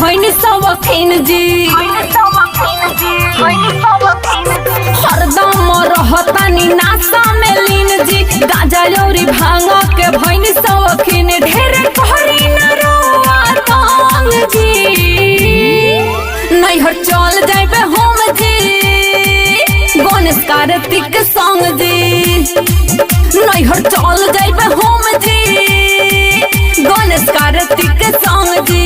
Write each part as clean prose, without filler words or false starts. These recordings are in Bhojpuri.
भैनी सवखीन जी हरदम रहतानी नाशा में लीन जी गाजा लौरी भांग के भैनी सवखीन ढेरे कहरी न रोआ तंग जी नैहर चल जाइबे हम जी गणेश कार्तिक संग जी नैहर चल जाइबे हम जी गणेश कार्तिक संग जी।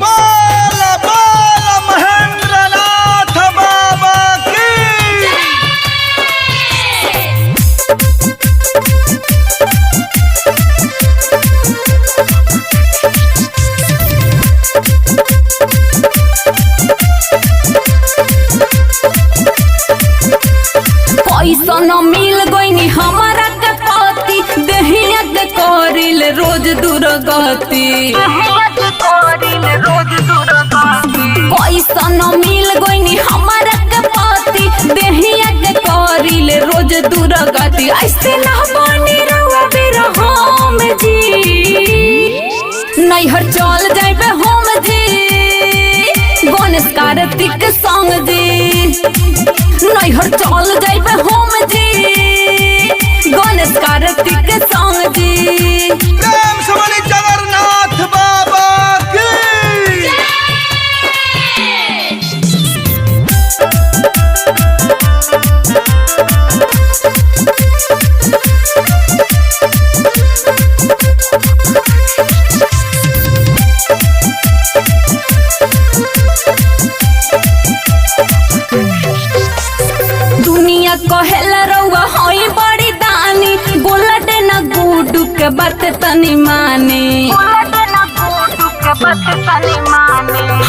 बोल बोल महेंद्रनाथ बाबा की। पैसा न मिल गईनी हमारा के पति देहिया के करिल रोज दुर्गति पैसा न मिल गईनी हमारा के पति देहिया के करिल रोज दुर्गति ऐसे ना बनी रहुआ बिरहम जी नैहर चल जाइबे हम जी गणेश कार्तिक संग जी नैहर चल जाइबे हम जी गणेश कार्तिक संग जी। प्रेम से बोली जगन्नाथ बाबा की। दुनिया कहेला रउआ हई बड़ी दानी बोलट न गुडू के बात तनी माने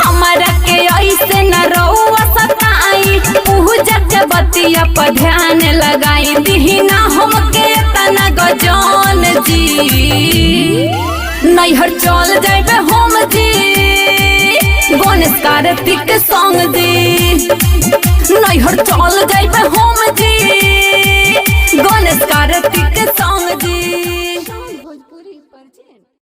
हमारा के ऐसे न रउआ सताई पूजा के बतिया पर ध्यान लगाई दिही ना हमके तना गजान जी नैहर चल जाइबे हम जी गणेश कार्तिक संग जी नैहर चल जाइबे हम जी गणेश कार्तिक संग जी।